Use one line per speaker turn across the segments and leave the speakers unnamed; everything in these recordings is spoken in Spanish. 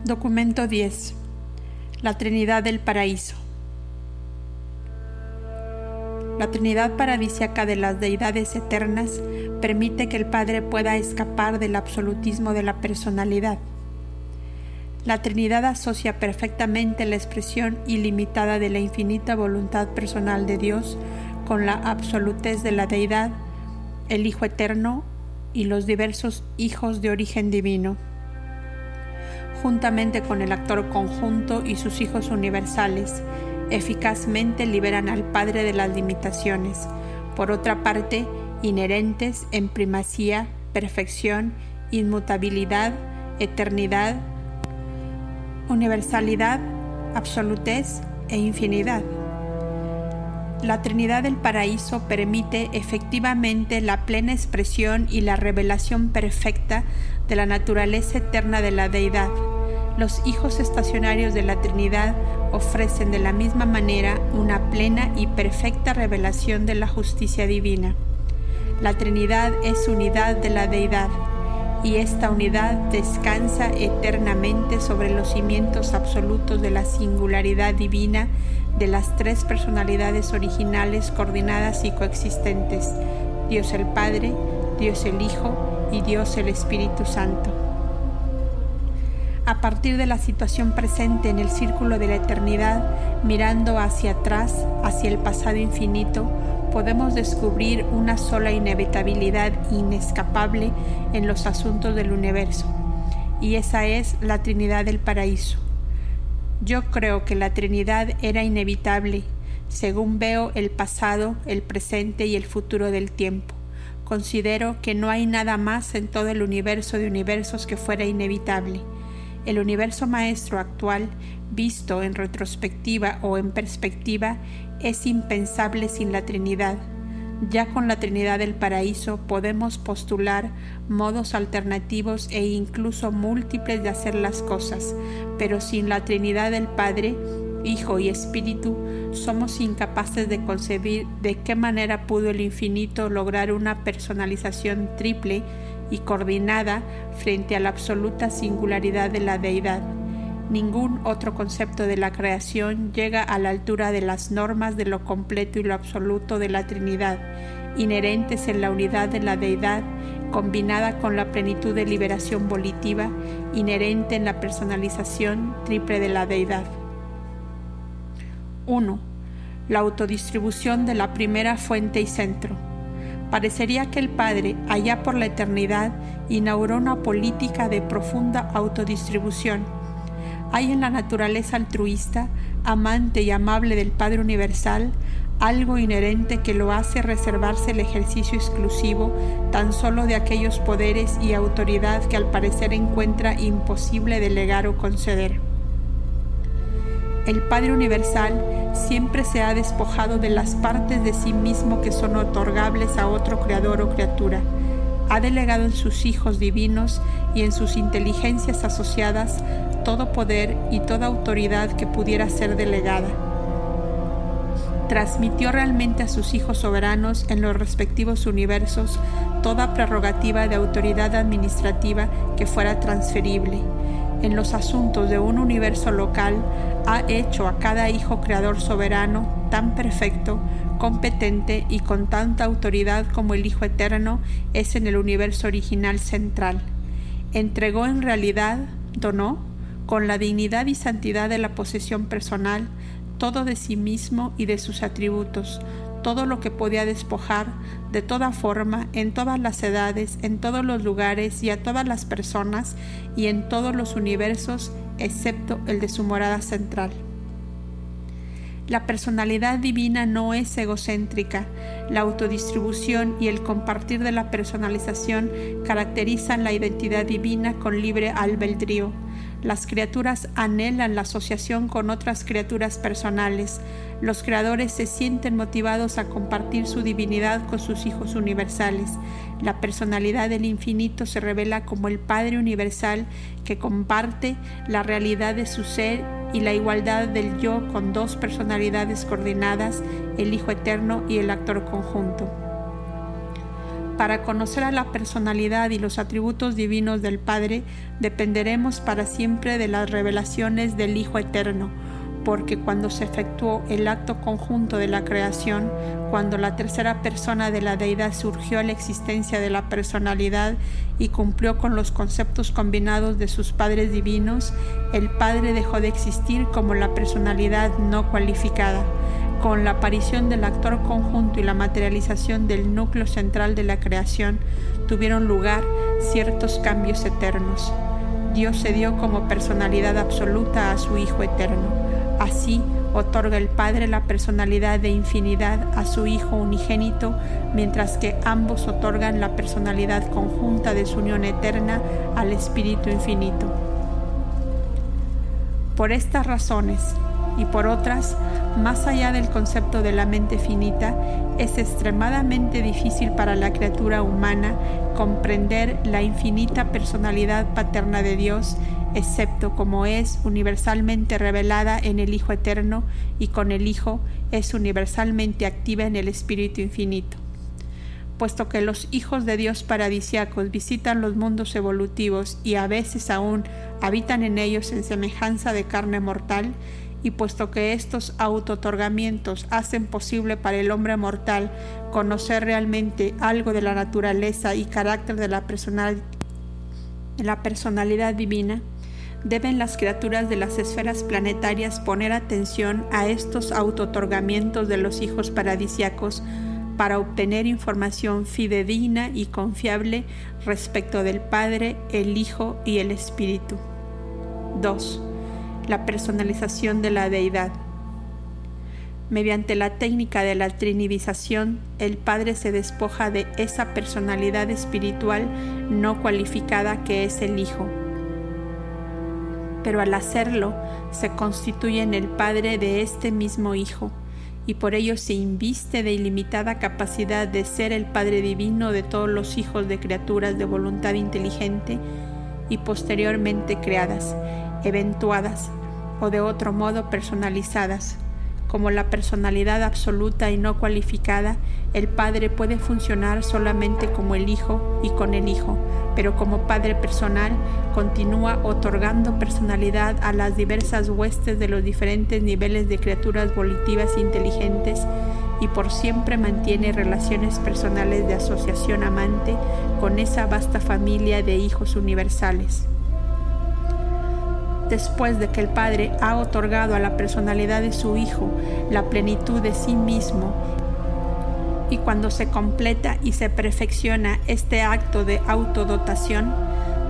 Documento 10. La Trinidad del Paraíso. La Trinidad paradisíaca de las deidades eternas permite que el Padre pueda escapar del absolutismo de la personalidad. La Trinidad asocia perfectamente la expresión ilimitada de la infinita voluntad personal de Dios con la absolutez de la deidad, el Hijo Eterno y los diversos hijos de origen divino. Juntamente con el actor conjunto y sus hijos universales, eficazmente liberan al Padre de las limitaciones, por otra parte, inherentes en primacía, perfección, inmutabilidad, eternidad, universalidad, absolutez e infinidad. La Trinidad del Paraíso permite efectivamente la plena expresión y la revelación perfecta de la naturaleza eterna de la deidad. Los hijos estacionarios de la Trinidad ofrecen de la misma manera una plena y perfecta revelación de la justicia divina. La Trinidad es unidad de la deidad, y esta unidad descansa eternamente sobre los cimientos absolutos de la singularidad divina de las tres personalidades originales coordinadas y coexistentes, Dios el Padre, Dios el Hijo y Dios el Espíritu Santo. A partir de la situación presente en el círculo de la eternidad, mirando hacia atrás, hacia el pasado infinito, podemos descubrir una sola inevitabilidad inescapable en los asuntos del universo, y esa es la Trinidad del Paraíso. Yo creo que la Trinidad era inevitable, según veo el pasado, el presente y el futuro del tiempo. Considero que no hay nada más en todo el universo de universos que fuera inevitable. El universo maestro actual, visto en retrospectiva o en perspectiva, es impensable sin la Trinidad. Ya con la Trinidad del Paraíso podemos postular modos alternativos e incluso múltiples de hacer las cosas, pero sin la Trinidad del Padre, Hijo y Espíritu, somos incapaces de concebir de qué manera pudo el infinito lograr una personalización triple y coordinada frente a la absoluta singularidad de la deidad. Ningún otro concepto de la creación llega a la altura de las normas de lo completo y lo absoluto de la Trinidad, inherentes en la unidad de la deidad, combinada con la plenitud de liberación volitiva, inherente en la personalización triple de la deidad. 1. La autodistribución de la primera fuente y centro. Parecería que el Padre, allá por la eternidad, inauguró una política de profunda autodistribución. Hay en la naturaleza altruista, amante y amable del Padre Universal, algo inherente que lo hace reservarse el ejercicio exclusivo tan solo de aquellos poderes y autoridad que al parecer encuentra imposible delegar o conceder. El Padre Universal siempre se ha despojado de las partes de sí mismo que son otorgables a otro creador o criatura. Ha delegado en sus hijos divinos y en sus inteligencias asociadas todo poder y toda autoridad que pudiera ser delegada. Transmitió realmente a sus hijos soberanos en los respectivos universos toda prerrogativa de autoridad administrativa que fuera transferible. En los asuntos de un universo local, ha hecho a cada hijo creador soberano tan perfecto, competente y con tanta autoridad como el Hijo Eterno es en el universo original central. Entregó en realidad, donó, con la dignidad y santidad de la posesión personal, todo de sí mismo y de sus atributos, todo lo que podía despojar, de toda forma, en todas las edades, en todos los lugares y a todas las personas y en todos los universos, excepto el de su morada central. La personalidad divina no es egocéntrica. La autodistribución y el compartir de la personalización caracterizan la identidad divina con libre albedrío. Las criaturas anhelan la asociación con otras criaturas personales. Los creadores se sienten motivados a compartir su divinidad con sus hijos universales. La personalidad del infinito se revela como el Padre Universal que comparte la realidad de su ser y la igualdad del yo con dos personalidades coordinadas, el Hijo Eterno y el actor conjunto. Para conocer a la personalidad y los atributos divinos del Padre, dependeremos para siempre de las revelaciones del Hijo Eterno, porque cuando se efectuó el acto conjunto de la creación, cuando la tercera persona de la deidad surgió a la existencia de la personalidad y cumplió con los conceptos combinados de sus padres divinos, el Padre dejó de existir como la personalidad no cualificada. Con la aparición del actor conjunto y la materialización del núcleo central de la creación, tuvieron lugar ciertos cambios eternos. Dios se dio como personalidad absoluta a su Hijo Eterno. Así, otorga el Padre la personalidad de infinidad a su Hijo unigénito, mientras que ambos otorgan la personalidad conjunta de su unión eterna al Espíritu infinito. Por estas razones, y por otras, más allá del concepto de la mente finita, es extremadamente difícil para la criatura humana comprender la infinita personalidad paterna de Dios, excepto como es universalmente revelada en el Hijo Eterno y con el Hijo es universalmente activa en el Espíritu Infinito. Puesto que los hijos de Dios paradisíacos visitan los mundos evolutivos y a veces aún habitan en ellos en semejanza de carne mortal, y puesto que estos auto-otorgamientos hacen posible para el hombre mortal conocer realmente algo de la naturaleza y carácter de la personalidad divina, deben las criaturas de las esferas planetarias poner atención a estos auto-otorgamientos de los hijos paradisíacos para obtener información fidedigna y confiable respecto del Padre, el Hijo y el Espíritu. 2. La personalización de la deidad. Mediante la técnica de la trinidización, el Padre se despoja de esa personalidad espiritual no cualificada que es el Hijo. Pero al hacerlo, se constituye en el Padre de este mismo Hijo, y por ello se inviste de ilimitada capacidad de ser el Padre divino de todos los hijos de criaturas de voluntad inteligente y posteriormente creadas, eventuadas o de otro modo personalizadas. Como la personalidad absoluta y no cualificada, el Padre puede funcionar solamente como el Hijo y con el Hijo, pero como Padre personal continúa otorgando personalidad a las diversas huestes de los diferentes niveles de criaturas volitivas e inteligentes y por siempre mantiene relaciones personales de asociación amante con esa vasta familia de hijos universales. Después de que el Padre ha otorgado a la personalidad de su Hijo la plenitud de sí mismo, y cuando se completa y se perfecciona este acto de autodotación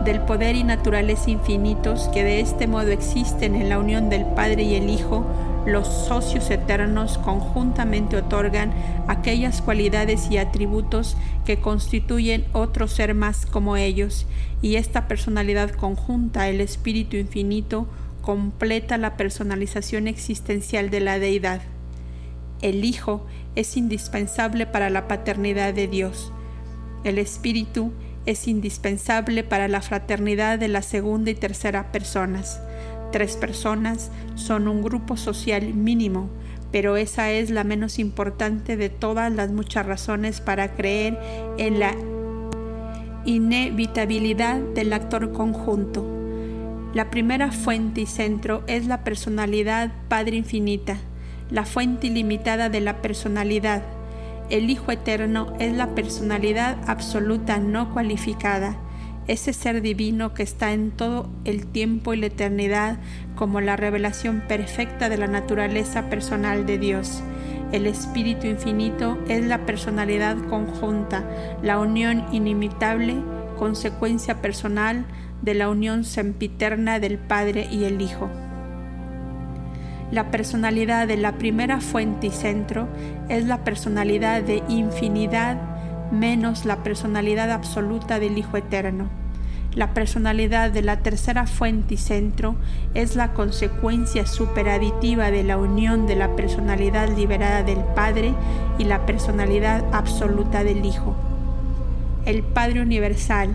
del poder y naturaleza infinitos que de este modo existen en la unión del Padre y el Hijo, los socios eternos conjuntamente otorgan aquellas cualidades y atributos que constituyen otro ser más como ellos, y esta personalidad conjunta, el Espíritu Infinito, completa la personalización existencial de la deidad. El Hijo es indispensable para la paternidad de Dios. El Espíritu es indispensable para la fraternidad de la segunda y tercera personas. 3 personas son un grupo social mínimo, pero esa es la menos importante de todas las muchas razones para creer en la inevitabilidad del actor conjunto. La primera fuente y centro es la personalidad Padre Infinita, la fuente ilimitada de la personalidad. El Hijo Eterno es la personalidad absoluta no cualificada, ese ser divino que está en todo el tiempo y la eternidad como la revelación perfecta de la naturaleza personal de Dios. El Espíritu Infinito es la personalidad conjunta, la unión inimitable, consecuencia personal de la unión sempiterna del Padre y el Hijo. La personalidad de la primera fuente y centro es la personalidad de infinidad menos la personalidad absoluta del Hijo Eterno. La personalidad de la tercera fuente y centro es la consecuencia superaditiva de la unión de la personalidad liberada del Padre y la personalidad absoluta del Hijo. El Padre Universal,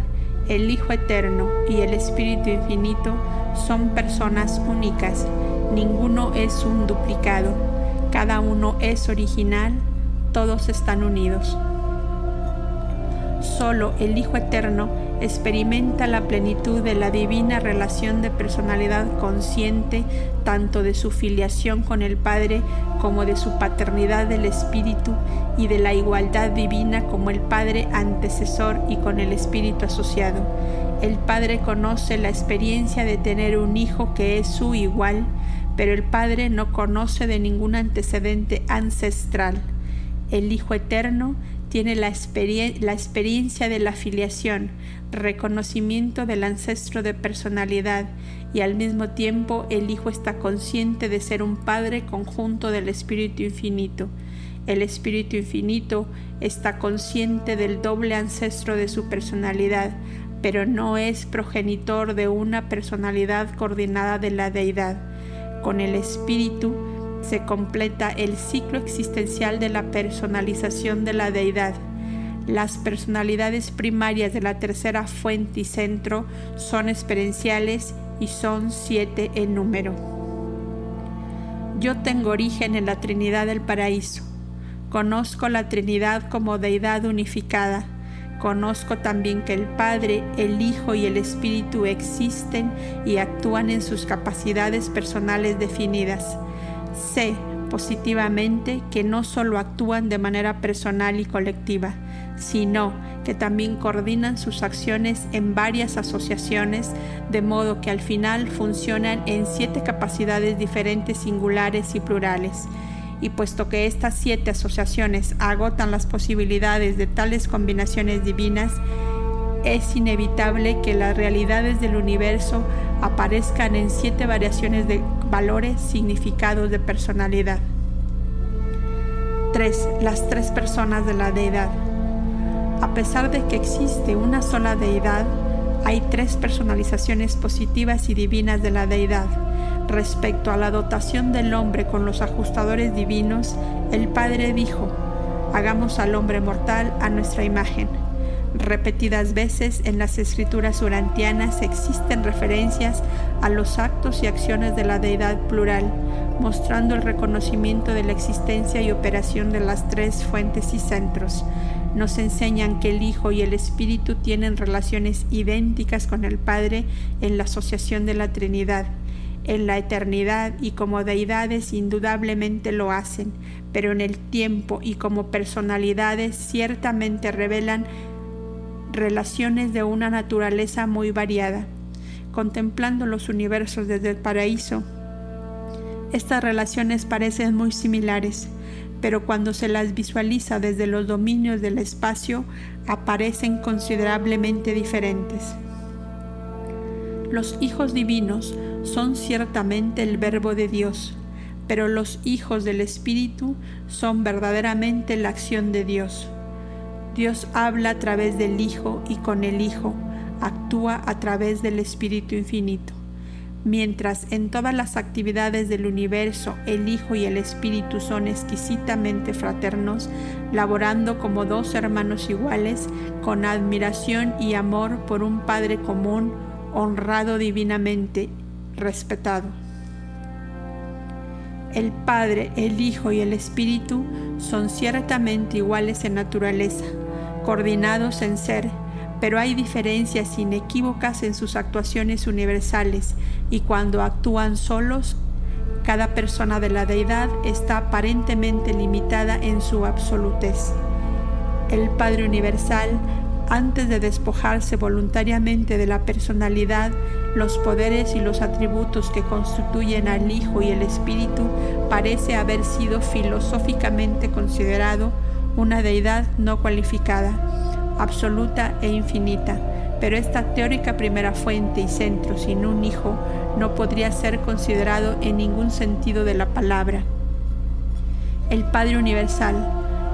el Hijo Eterno y el Espíritu Infinito son personas únicas. Ninguno es un duplicado. Cada uno es original. Todos están unidos. Solo el Hijo Eterno experimenta la plenitud de la divina relación de personalidad consciente, tanto de su filiación con el Padre como de su paternidad del Espíritu, y de la igualdad divina como el Padre antecesor y con el Espíritu asociado. El Padre conoce la experiencia de tener un Hijo que es su igual, pero el Padre no conoce de ningún antecedente ancestral. El Hijo Eterno tiene la experiencia de la filiación, reconocimiento del ancestro de personalidad, y al mismo tiempo el Hijo está consciente de ser un Padre conjunto del Espíritu Infinito. El Espíritu Infinito está consciente del doble ancestro de su personalidad, pero no es progenitor de una personalidad coordinada de la Deidad. Con el Espíritu se completa el ciclo existencial de la personalización de la Deidad. Las personalidades primarias de la tercera fuente y centro son experienciales y son 7 en número. Yo tengo origen en la Trinidad del Paraíso. Conozco la Trinidad como Deidad unificada. Conozco también que el Padre, el Hijo y el Espíritu existen y actúan en sus capacidades personales definidas. Sé positivamente que no solo actúan de manera personal y colectiva, sino que también coordinan sus acciones en varias asociaciones, de modo que al final funcionan en 7 capacidades diferentes, singulares y plurales. Y puesto que estas 7 asociaciones agotan las posibilidades de tales combinaciones divinas, es inevitable que las realidades del universo aparezcan en 7 variaciones de valores, significados de personalidad. 3. Las 3 personas de la Deidad. A pesar de que existe una sola Deidad, hay 3 personalizaciones positivas y divinas de la Deidad. Respecto a la dotación del hombre con los ajustadores divinos, el Padre dijo: hagamos al hombre mortal a nuestra imagen. Repetidas veces en las escrituras urantianas existen referencias a los actos y acciones de la Deidad plural, mostrando el reconocimiento de la existencia y operación de las 3 fuentes y centros. Nos enseñan que el Hijo y el Espíritu tienen relaciones idénticas con el Padre en la asociación de la Trinidad. En la eternidad y como deidades indudablemente lo hacen, pero en el tiempo y como personalidades ciertamente revelan relaciones de una naturaleza muy variada. Contemplando los universos desde el paraíso, estas relaciones parecen muy similares, pero cuando se las visualiza desde los dominios del espacio, aparecen considerablemente diferentes. Los hijos divinos son ciertamente el Verbo de Dios, pero los hijos del Espíritu son verdaderamente la acción de Dios. Dios habla a través del Hijo y con el Hijo actúa a través del Espíritu Infinito. Mientras en todas las actividades del universo el Hijo y el Espíritu son exquisitamente fraternos, laborando como 2 hermanos iguales, con admiración y amor por un Padre común, honrado divinamente, respetado. El Padre, el Hijo y el Espíritu son ciertamente iguales en naturaleza, coordinados en ser, pero hay diferencias inequívocas en sus actuaciones universales, y cuando actúan solos, cada persona de la Deidad está aparentemente limitada en su absolutez. El Padre Universal, antes de despojarse voluntariamente de la personalidad, los poderes y los atributos que constituyen al Hijo y el Espíritu, parece haber sido filosóficamente considerado una deidad no cualificada, absoluta e infinita, pero esta teórica primera fuente y centro sin un Hijo no podría ser considerado en ningún sentido de la palabra. El Padre Universal,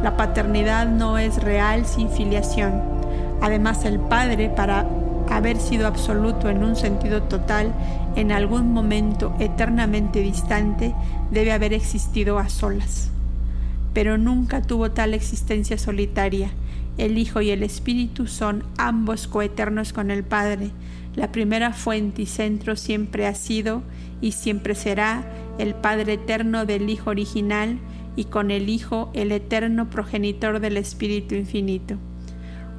la paternidad no es real sin filiación. Además, el Padre, para haber sido absoluto en un sentido total, en algún momento eternamente distante, debe haber existido a solas. Pero nunca tuvo tal existencia solitaria. El Hijo y el Espíritu son ambos coeternos con el Padre. La primera fuente y centro siempre ha sido y siempre será el Padre eterno del Hijo original, y con el Hijo el eterno progenitor del Espíritu infinito.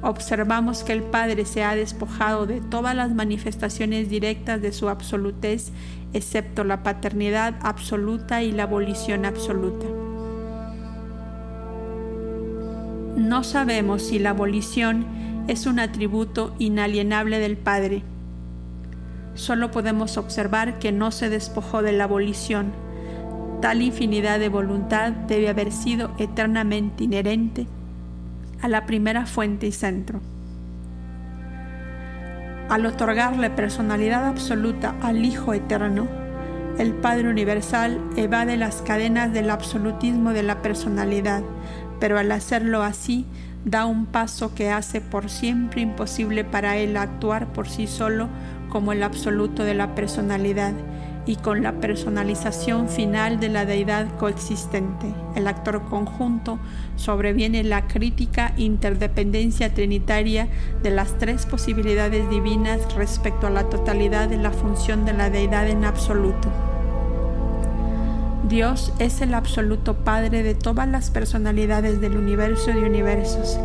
observamos que el Padre se ha despojado de todas las manifestaciones directas de su absolutez, excepto la paternidad absoluta y la volición absoluta. No sabemos si la volición es un atributo inalienable del Padre. Solo podemos observar que no se despojó de la volición. Tal infinidad de voluntad debe haber sido eternamente inherente a la primera fuente y centro. Al otorgarle personalidad absoluta al Hijo Eterno, el Padre Universal evade las cadenas del absolutismo de la personalidad, pero al hacerlo así, da un paso que hace por siempre imposible para él actuar por sí solo como el absoluto de la personalidad, y con la personalización final de la deidad coexistente, el actor conjunto, sobreviene la crítica interdependencia trinitaria de las tres posibilidades divinas respecto a la totalidad de la función de la deidad en absoluto. Dios es el absoluto Padre de todas las personalidades del universo de universos.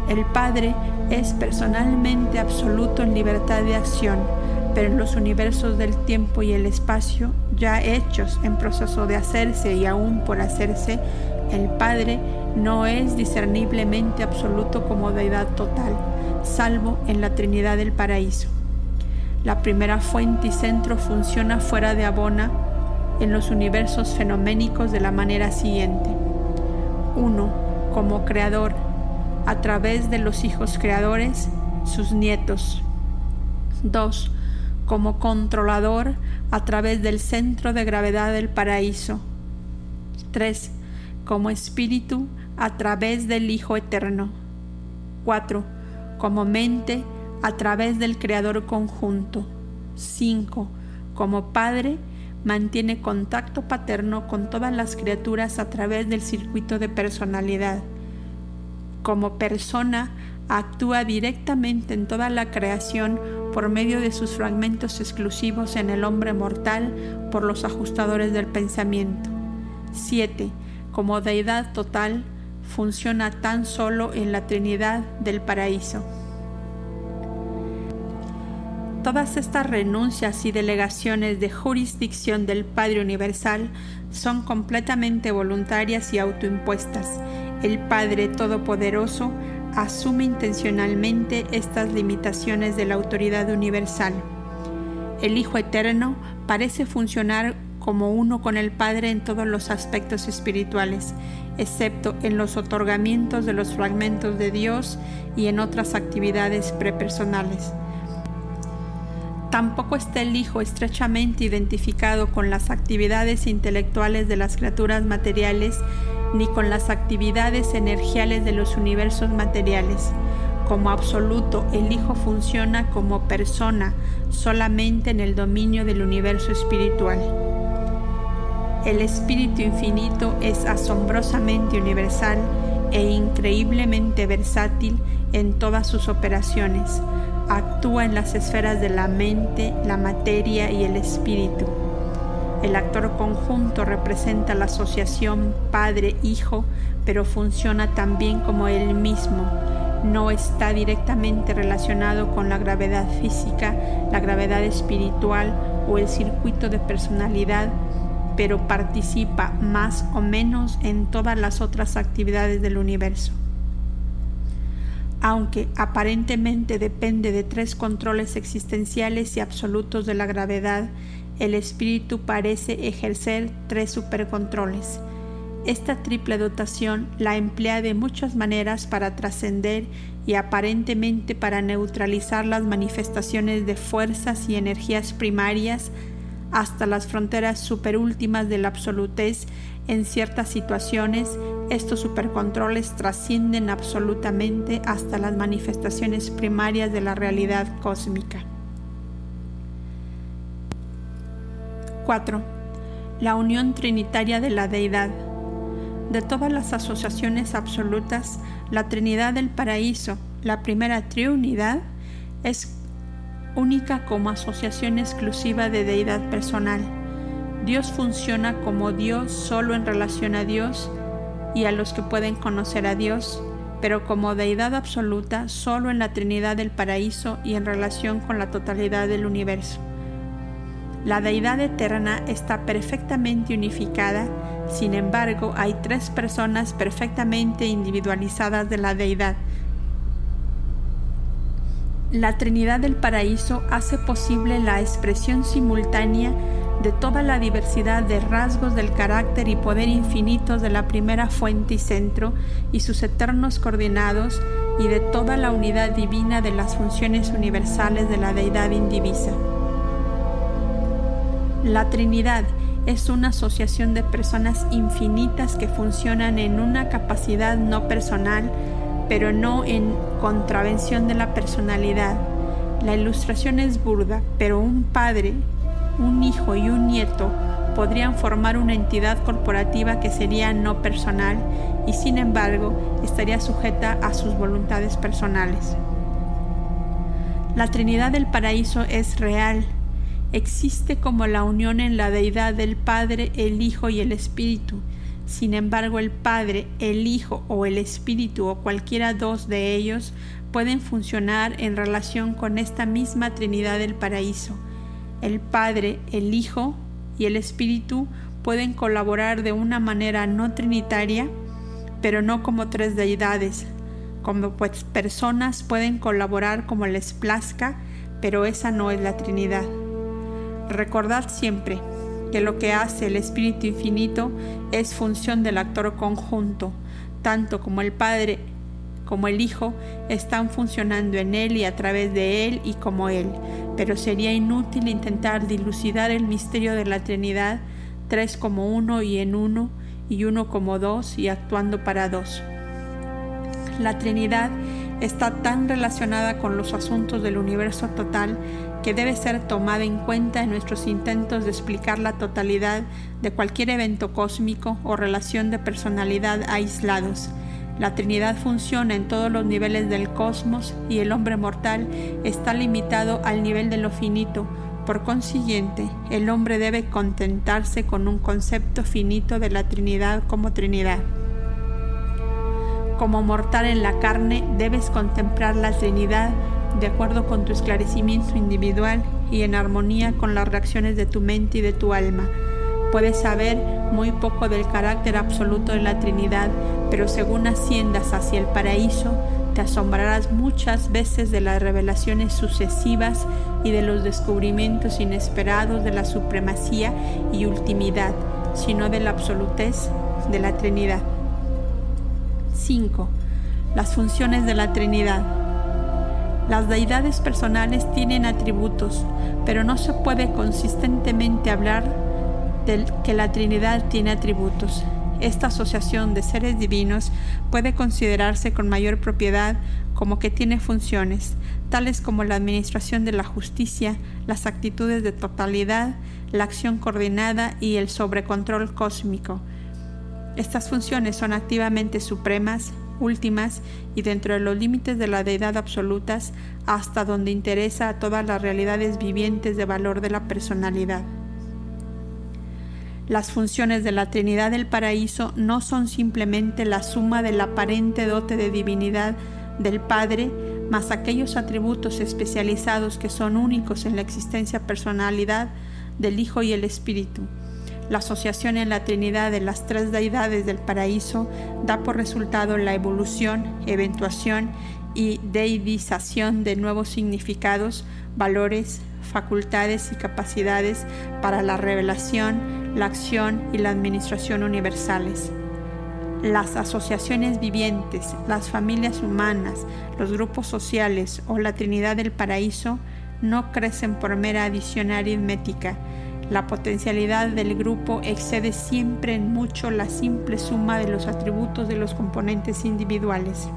El Padre es personalmente absoluto en libertad de acción, pero en los universos del tiempo y el espacio, ya hechos en proceso de hacerse y aún por hacerse, el Padre no es discerniblemente absoluto como deidad total, salvo en la Trinidad del Paraíso. La primera fuente y centro funciona fuera de Abona en los universos fenoménicos de la manera siguiente. 1. Como creador, a través de los hijos creadores, sus nietos. 2. Como controlador a través del centro de gravedad del paraíso. 3. Como espíritu a través del Hijo Eterno. 4. Como mente a través del Creador conjunto. 5. Como Padre, mantiene contacto paterno con todas las criaturas a través del circuito de personalidad. Como persona, actúa directamente en toda la creación por medio de sus fragmentos exclusivos en el hombre mortal por los ajustadores del pensamiento. 7. Como deidad total, funciona tan solo en la Trinidad del Paraíso. Todas estas renuncias y delegaciones de jurisdicción del Padre Universal son completamente voluntarias y autoimpuestas. El Padre Todopoderoso asume intencionalmente estas limitaciones de la autoridad universal. El Hijo Eterno parece funcionar como uno con el Padre en todos los aspectos espirituales, excepto en los otorgamientos de los fragmentos de Dios y en otras actividades prepersonales. Tampoco está el Hijo estrechamente identificado con las actividades intelectuales de las criaturas materiales ni con las actividades energiales de los universos materiales. Como absoluto, el Hijo funciona como persona solamente en el dominio del universo espiritual. El Espíritu Infinito es asombrosamente universal e increíblemente versátil en todas sus operaciones. Actúa en las esferas de la mente, la materia y el espíritu. El actor conjunto representa la asociación padre-hijo, pero funciona también como él mismo. No está directamente relacionado con la gravedad física, la gravedad espiritual o el circuito de personalidad, pero participa más o menos en todas las otras actividades del universo. Aunque aparentemente depende de tres controles existenciales y absolutos de la gravedad, el espíritu parece ejercer tres supercontroles. Esta triple dotación la emplea de muchas maneras para trascender y aparentemente para neutralizar las manifestaciones de fuerzas y energías primarias hasta las fronteras superúltimas de la absolutez. En ciertas situaciones, estos supercontroles trascienden absolutamente hasta las manifestaciones primarias de la realidad cósmica. 4. La unión trinitaria de la deidad. De todas las asociaciones absolutas, la Trinidad del Paraíso, la primera triunidad, es única como asociación exclusiva de deidad personal. Dios funciona como Dios solo en relación a Dios y a los que pueden conocer a Dios, pero como deidad absoluta solo en la Trinidad del Paraíso y en relación con la totalidad del universo. La deidad eterna está perfectamente unificada, sin embargo, hay tres personas perfectamente individualizadas de la deidad. La Trinidad del Paraíso hace posible la expresión simultánea de toda la diversidad de rasgos del carácter y poder infinitos de la primera fuente y centro y sus eternos coordinados, y de toda la unidad divina de las funciones universales de la deidad indivisa. La Trinidad es una asociación de personas infinitas que funcionan en una capacidad no personal, pero no en contravención de la personalidad. La ilustración es burda, pero un padre, un hijo y un nieto podrían formar una entidad corporativa que sería no personal y sin embargo estaría sujeta a sus voluntades personales. La Trinidad del Paraíso es real. Existe como la unión en la deidad del Padre, el Hijo y el Espíritu. Sin embargo, el Padre, el Hijo o el Espíritu o cualquiera dos de ellos pueden funcionar en relación con esta misma Trinidad del Paraíso. El Padre, el Hijo y el Espíritu pueden colaborar de una manera no trinitaria, pero no como tres deidades. Como pues personas pueden colaborar como les plazca, pero esa no es la Trinidad. Recordad siempre que lo que hace el Espíritu Infinito es función del actor conjunto, tanto como el Padre como el Hijo están funcionando en Él y a través de Él y como Él, pero sería inútil intentar dilucidar el misterio de la Trinidad, tres como uno y en uno, y uno como dos y actuando para dos. La Trinidad está tan relacionada con los asuntos del universo total que debe ser tomada en cuenta en nuestros intentos de explicar la totalidad de cualquier evento cósmico o relación de personalidad aislados. La Trinidad funciona en todos los niveles del cosmos y el hombre mortal está limitado al nivel de lo finito. Por consiguiente, el hombre debe contentarse con un concepto finito de la Trinidad como Trinidad. Como mortal en la carne, debes contemplar la Trinidad de acuerdo con tu esclarecimiento individual y en armonía con las reacciones de tu mente y de tu alma. Puedes saber muy poco del carácter absoluto de la Trinidad, pero según asciendas hacia el paraíso, te asombrarás muchas veces de las revelaciones sucesivas y de los descubrimientos inesperados de la supremacía y ultimidad, sino de la absolutez de la Trinidad. 5. Las funciones de la Trinidad. Las deidades personales tienen atributos, pero no se puede consistentemente hablar de que la Trinidad tiene atributos. Esta asociación de seres divinos puede considerarse con mayor propiedad como que tiene funciones, tales como la administración de la justicia, las actitudes de totalidad, la acción coordinada y el sobrecontrol cósmico. Estas funciones son activamente supremas, últimas y dentro de los límites de la deidad absolutas, hasta donde interesa a todas las realidades vivientes de valor de la personalidad. Las funciones de la Trinidad del Paraíso no son simplemente la suma de la aparente dote de divinidad del Padre, más aquellos atributos especializados que son únicos en la existencia personalidad del Hijo y el Espíritu. La asociación en la Trinidad de las tres deidades del paraíso da por resultado la evolución, eventuación y deidización de nuevos significados, valores, facultades y capacidades para la revelación, la acción y la administración universales. Las asociaciones vivientes, las familias humanas, los grupos sociales o la Trinidad del Paraíso no crecen por mera adición aritmética. La potencialidad del grupo excede siempre en mucho la simple suma de los atributos de los componentes individuales.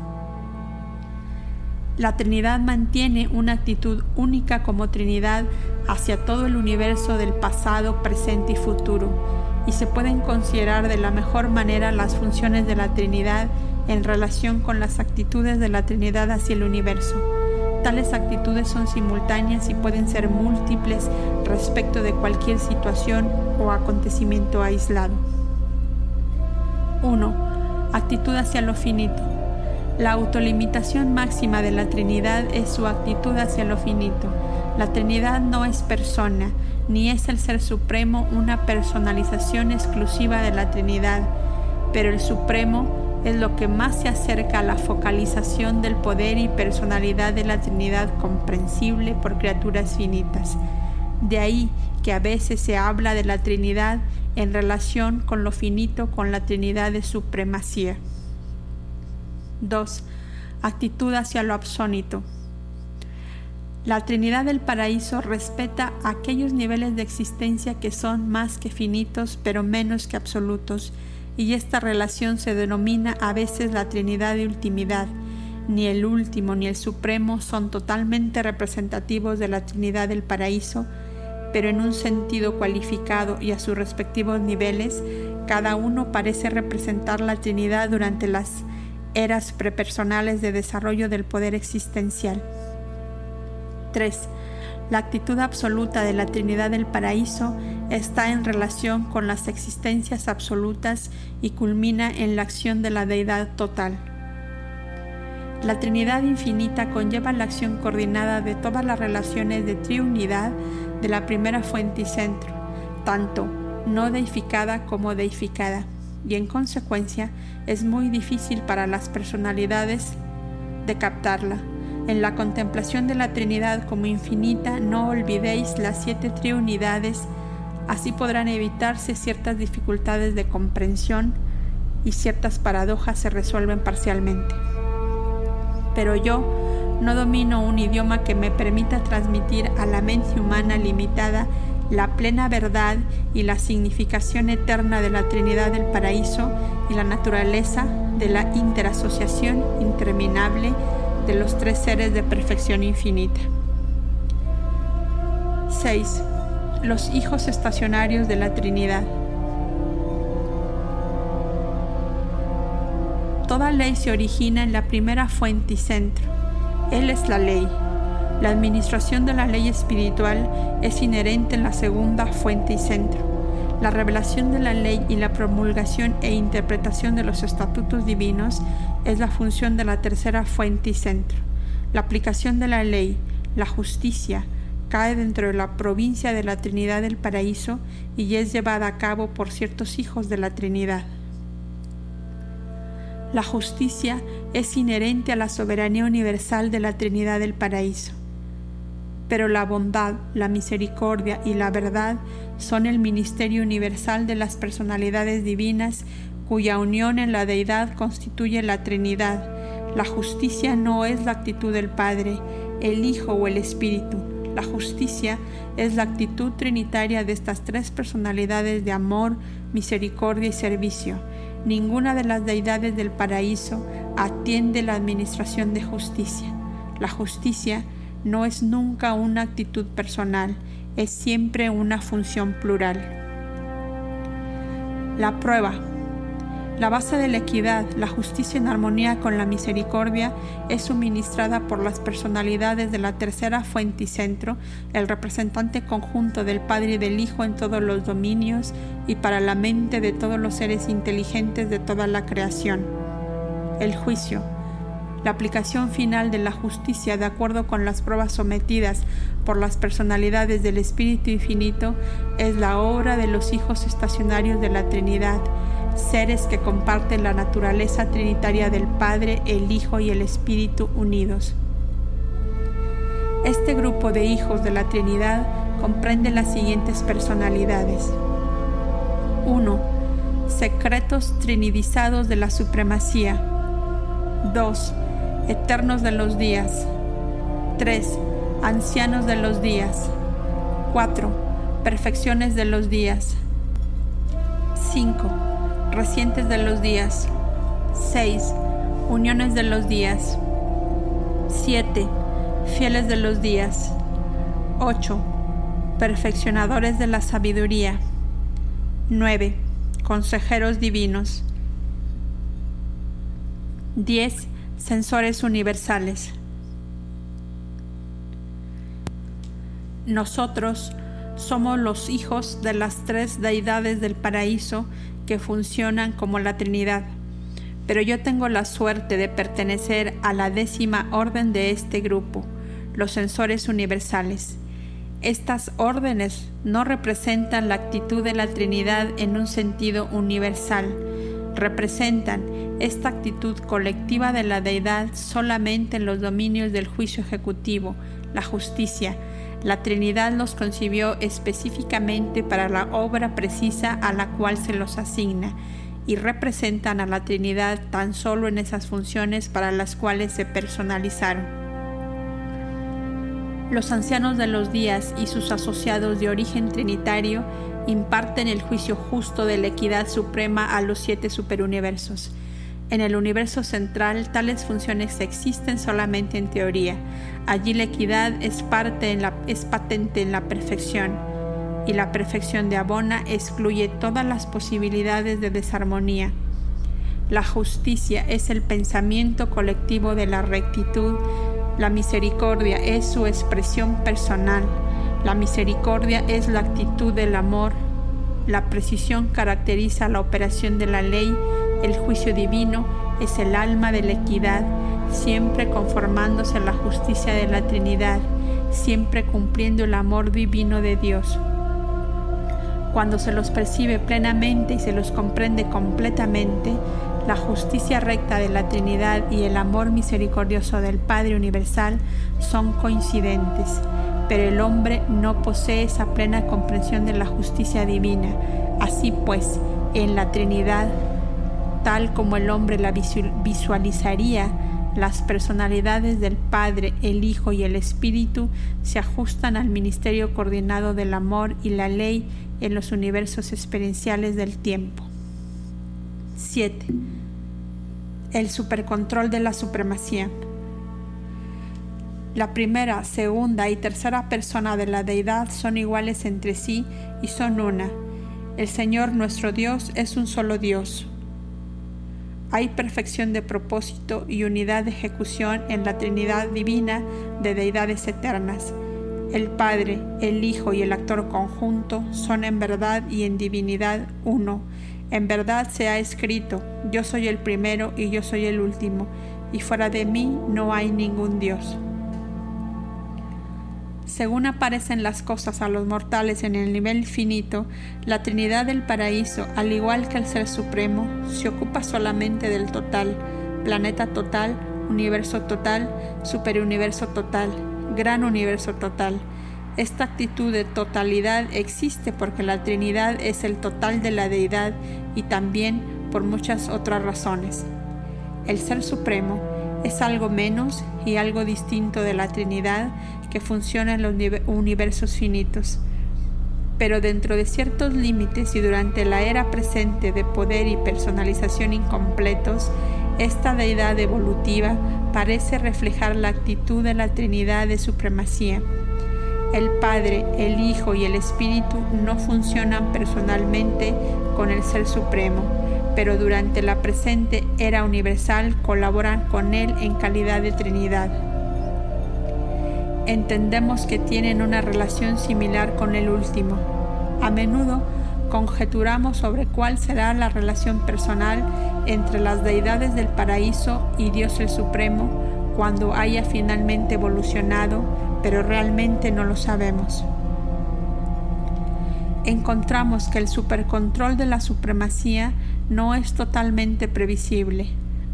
La Trinidad mantiene una actitud única como Trinidad hacia todo el universo del pasado, presente y futuro, y se pueden considerar de la mejor manera las funciones de la Trinidad en relación con las actitudes de la Trinidad hacia el universo. Tales actitudes son simultáneas y pueden ser múltiples respecto de cualquier situación o acontecimiento aislado. 1. Actitud hacia lo finito. La autolimitación máxima de la Trinidad es su actitud hacia lo finito. La Trinidad no es persona, ni es el Ser Supremo una personalización exclusiva de la Trinidad, pero el Supremo es lo que más se acerca a la focalización del poder y personalidad de la Trinidad comprensible por criaturas finitas. De ahí que a veces se habla de la Trinidad en relación con lo finito, con la Trinidad de supremacía. 2. Actitud hacia lo absónito. La Trinidad del Paraíso respeta aquellos niveles de existencia que son más que finitos, pero menos que absolutos, y esta relación se denomina a veces la Trinidad de ultimidad. Ni el último ni el supremo son totalmente representativos de la Trinidad del Paraíso, pero en un sentido cualificado y a sus respectivos niveles, cada uno parece representar la Trinidad durante las eras prepersonales de desarrollo del poder existencial. 3. La actitud absoluta de la Trinidad del Paraíso está en relación con las existencias absolutas y culmina en la acción de la Deidad total. La Trinidad infinita conlleva la acción coordinada de todas las relaciones de triunidad de la primera fuente y centro, tanto no deificada como deificada, y en consecuencia es muy difícil para las personalidades de captarla. En la contemplación de la Trinidad como infinita no olvidéis las 7 triunidades, así podrán evitarse ciertas dificultades de comprensión y ciertas paradojas se resuelven parcialmente. Pero yo no domino un idioma que me permita transmitir a la mente humana limitada la plena verdad y la significación eterna de la Trinidad del Paraíso y la naturaleza de la interasociación interminable de los 3 seres de perfección infinita. 6. Los hijos estacionarios de la Trinidad. Toda ley se origina en la primera fuente y centro. Él es la ley. La administración de la ley espiritual es inherente en la segunda fuente y centro. La revelación de la ley y la promulgación e interpretación de los estatutos divinos es la función de la tercera fuente y centro. La aplicación de la ley, la justicia, cae dentro de la provincia de la Trinidad del Paraíso y es llevada a cabo por ciertos hijos de la Trinidad. La justicia es inherente a la soberanía universal de la Trinidad del Paraíso. Pero la bondad, la misericordia y la verdad son el ministerio universal de las personalidades divinas cuya unión en la deidad constituye la Trinidad. La justicia no es la actitud del Padre, el Hijo o el Espíritu. La justicia es la actitud trinitaria de estas 3 personalidades de amor, misericordia y servicio. Ninguna de las deidades del paraíso atiende la administración de justicia. La justicia no es nunca una actitud personal, es siempre una función plural. La prueba. La base de la equidad, la justicia en armonía con la misericordia, es suministrada por las personalidades de la tercera fuente y centro, el representante conjunto del Padre y del Hijo en todos los dominios y para la mente de todos los seres inteligentes de toda la creación. El juicio. La aplicación final de la justicia de acuerdo con las pruebas sometidas por las personalidades del Espíritu Infinito es la obra de los hijos estacionarios de la Trinidad, seres que comparten la naturaleza trinitaria del Padre, el Hijo y el Espíritu unidos. Este grupo de hijos de la Trinidad comprende las siguientes personalidades. 1. Secretos trinidizados de la supremacía. 2. Eternos de los días. 3. Ancianos de los días. 4. Perfecciones de los días. 5. Recientes de los días. 6. Uniones de los días. 7. Fieles de los días. 8. Perfeccionadores de la sabiduría. 9. Consejeros divinos. 10. Censores universales. Nosotros somos los hijos de las 3 deidades del paraíso que funcionan como la Trinidad. pero yo tengo la suerte de pertenecer a la 10ª orden de este grupo, los censores universales. Estas órdenes no representan la actitud de la Trinidad en un sentido universal, representan esta actitud colectiva de la deidad solamente en los dominios del juicio ejecutivo, la justicia. La Trinidad los concibió específicamente para la obra precisa a la cual se los asigna, y representan a la Trinidad tan solo en esas funciones para las cuales se personalizaron. Los ancianos de los días y sus asociados de origen trinitario imparten el juicio justo de la equidad suprema a los 7 superuniversos. En el universo central, tales funciones existen solamente en teoría. Allí la equidad es patente en la perfección, y la perfección de Abona excluye todas las posibilidades de desarmonía. La justicia es el pensamiento colectivo de la rectitud. La misericordia es su expresión personal. La misericordia es la actitud del amor. La precisión caracteriza la operación de la ley. El juicio divino es el alma de la equidad, siempre conformándose a la justicia de la Trinidad, siempre cumpliendo el amor divino de Dios. Cuando se los percibe plenamente y se los comprende completamente, la justicia recta de la Trinidad y el amor misericordioso del Padre Universal son coincidentes, pero el hombre no posee esa plena comprensión de la justicia divina. Así pues, en la Trinidad, tal como el hombre la visualizaría, las personalidades del Padre, el Hijo y el Espíritu se ajustan al ministerio coordinado del amor y la ley en los universos experienciales del tiempo. 7. El supercontrol de la supremacía. La primera, segunda y tercera persona de la deidad son iguales entre sí y son una. El Señor nuestro Dios es un solo Dios. Hay perfección de propósito y unidad de ejecución en la Trinidad divina de deidades eternas. El Padre, el Hijo y el actor conjunto son en verdad y en divinidad uno. En verdad se ha escrito: yo soy el primero y yo soy el último, y fuera de mí no hay ningún Dios. Según aparecen las cosas a los mortales en el nivel finito, la Trinidad del Paraíso, al igual que el Ser Supremo, se ocupa solamente del total, planeta total, universo total, superuniverso total, gran universo total. Esta actitud de totalidad existe porque la Trinidad es el total de la deidad y también por muchas otras razones. El Ser Supremo es algo menos y algo distinto de la Trinidad que funciona en los universos finitos. Pero dentro de ciertos límites y durante la era presente de poder y personalización incompletos, esta deidad evolutiva parece reflejar la actitud de la Trinidad de supremacía. El Padre, el Hijo y el Espíritu no funcionan personalmente con el Ser Supremo, pero durante la presente era universal colaboran con Él en calidad de Trinidad. Entendemos que tienen una relación similar con el último. A menudo conjeturamos sobre cuál será la relación personal entre las deidades del paraíso y Dios el Supremo cuando haya finalmente evolucionado, pero realmente no lo sabemos. Encontramos que el supercontrol de la supremacía no es totalmente previsible.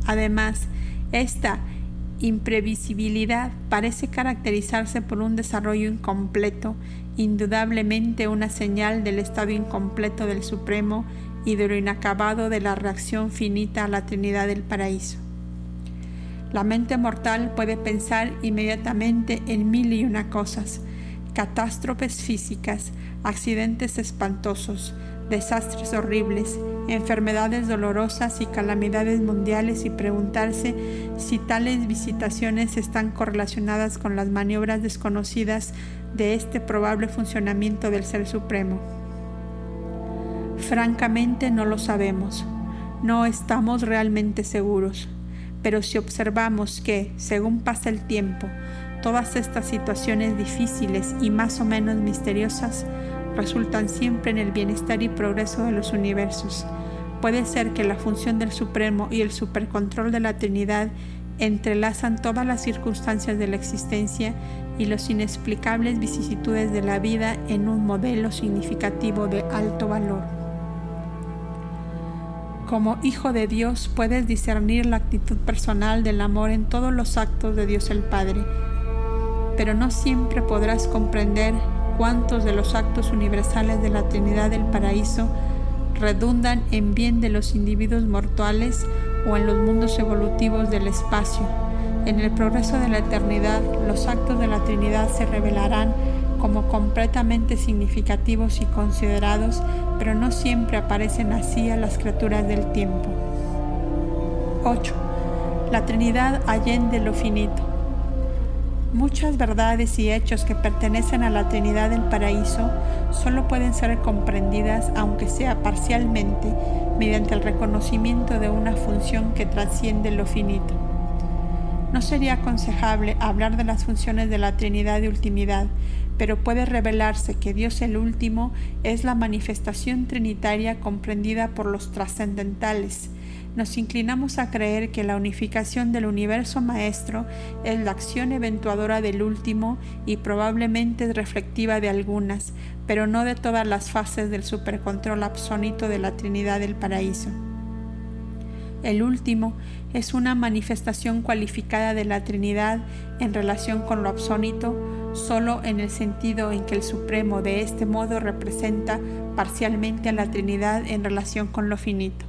Además, esta imprevisibilidad parece caracterizarse por un desarrollo incompleto, indudablemente una señal del estado incompleto del Supremo y de lo inacabado de la reacción finita a la Trinidad del Paraíso. La mente mortal puede pensar inmediatamente en 1001 cosas: catástrofes físicas, accidentes espantosos, desastres horribles, enfermedades dolorosas y calamidades mundiales, y preguntarse si tales visitaciones están correlacionadas con las maniobras desconocidas de este probable funcionamiento del Ser Supremo. Francamente no lo sabemos, no estamos realmente seguros, pero si observamos que, según pasa el tiempo, todas estas situaciones difíciles y más o menos misteriosas resultan siempre en el bienestar y progreso de los universos, Puede ser que la función del Supremo y el supercontrol de la Trinidad entrelazan todas las circunstancias de la existencia y las inexplicables vicisitudes de la vida en un modelo significativo de alto valor. Como hijo de Dios puedes discernir la actitud personal del amor en todos los actos de Dios el Padre, pero no siempre podrás comprender cuántos de los actos universales de la Trinidad del Paraíso redundan en bien de los individuos mortales o en los mundos evolutivos del espacio. En el progreso de la eternidad, los actos de la Trinidad se revelarán como completamente significativos y considerados, pero no siempre aparecen así a las criaturas del tiempo. 8. La Trinidad allende lo finito. Muchas verdades y hechos que pertenecen a la Trinidad del Paraíso solo pueden ser comprendidas, aunque sea parcialmente, mediante el reconocimiento de una función que trasciende lo finito. No sería aconsejable hablar de las funciones de la Trinidad de ultimidad, pero puede revelarse que Dios el Último es la manifestación trinitaria comprendida por los trascendentales. Nos inclinamos a creer que la unificación del universo maestro es la acción eventuadora del último y probablemente es reflectiva de algunas, pero no de todas las fases del supercontrol absónito de la Trinidad del Paraíso. El último es una manifestación cualificada de la Trinidad en relación con lo absónito, solo en el sentido en que el Supremo de este modo representa parcialmente a la Trinidad en relación con lo finito.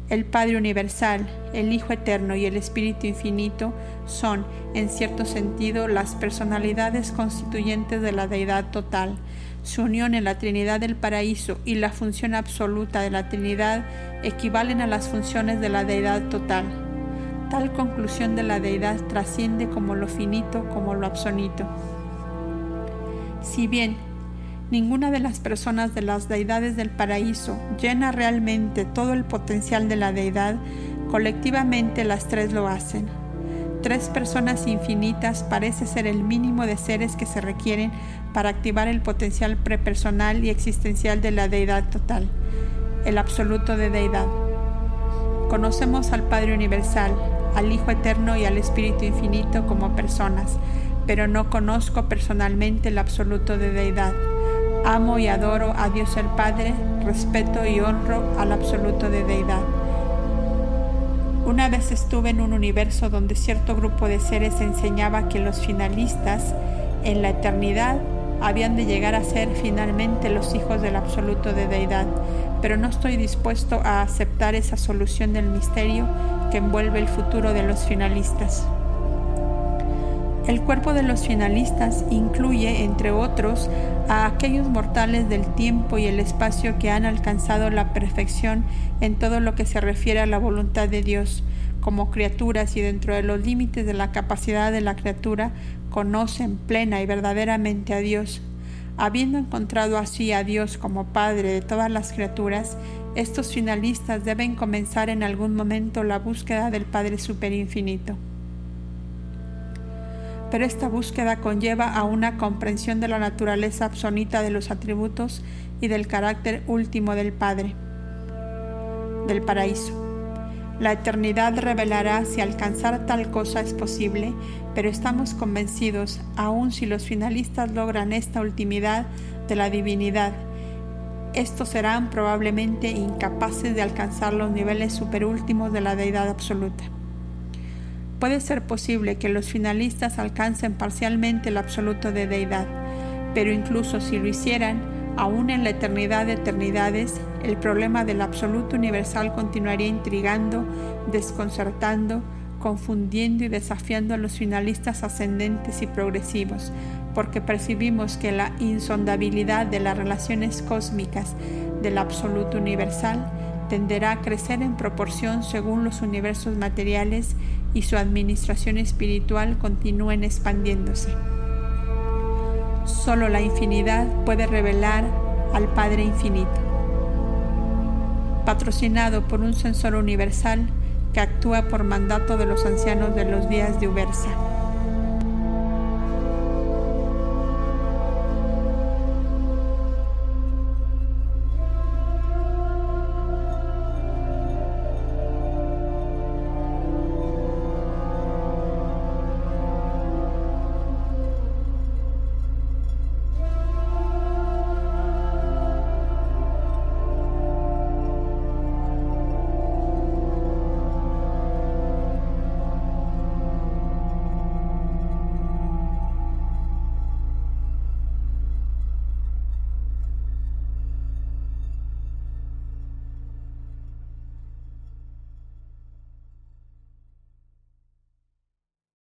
El Padre Universal, el Hijo Eterno y el Espíritu Infinito son, en cierto sentido, las personalidades constituyentes de la Deidad total. Su unión en la Trinidad del Paraíso y la función absoluta de la Trinidad equivalen a las funciones de la Deidad total. Tal conclusión de la Deidad trasciende como lo finito como lo absónito. Si bien ninguna de las personas de las deidades del paraíso llena realmente todo el potencial de la deidad, colectivamente las tres lo hacen. 3 personas infinitas parece ser el mínimo de seres que se requieren para activar el potencial prepersonal y existencial de la deidad total, el absoluto de deidad. Conocemos al Padre Universal, al Hijo Eterno y al Espíritu Infinito como personas, pero no conozco personalmente el absoluto de deidad. Amo y adoro a Dios el Padre, respeto y honro al absoluto de deidad. Una vez estuve en un universo donde cierto grupo de seres enseñaba que los finalistas en la eternidad habían de llegar a ser finalmente los hijos del absoluto de deidad, pero no estoy dispuesto a aceptar esa solución del misterio que envuelve el futuro de los finalistas. El cuerpo de los finalistas incluye, entre otros, a aquellos mortales del tiempo y el espacio que han alcanzado la perfección en todo lo que se refiere a la voluntad de Dios. Como criaturas y dentro de los límites de la capacidad de la criatura, conocen plena y verdaderamente a Dios. Habiendo encontrado así a Dios como Padre de todas las criaturas, estos finalistas deben comenzar en algún momento la búsqueda del Padre Superinfinito. Pero esta búsqueda conlleva a una comprensión de la naturaleza absónita de los atributos y del carácter último del Padre, del paraíso. La eternidad revelará si alcanzar tal cosa es posible, pero estamos convencidos, aun si los finalistas logran esta ultimidad de la divinidad, estos serán probablemente incapaces de alcanzar los niveles superúltimos de la deidad absoluta. Puede ser posible que los finalistas alcancen parcialmente el absoluto de deidad, pero incluso si lo hicieran, aún en la eternidad de eternidades, el problema del absoluto universal continuaría intrigando, desconcertando, confundiendo y desafiando a los finalistas ascendentes y progresivos, porque percibimos que la insondabilidad de las relaciones cósmicas del absoluto universal tenderá a crecer en proporción según los universos materiales y su administración espiritual continúen expandiéndose. Solo la infinidad puede revelar al Padre Infinito. Patrocinado por un censor universal que actúa por mandato de los ancianos de los días de Ubersa.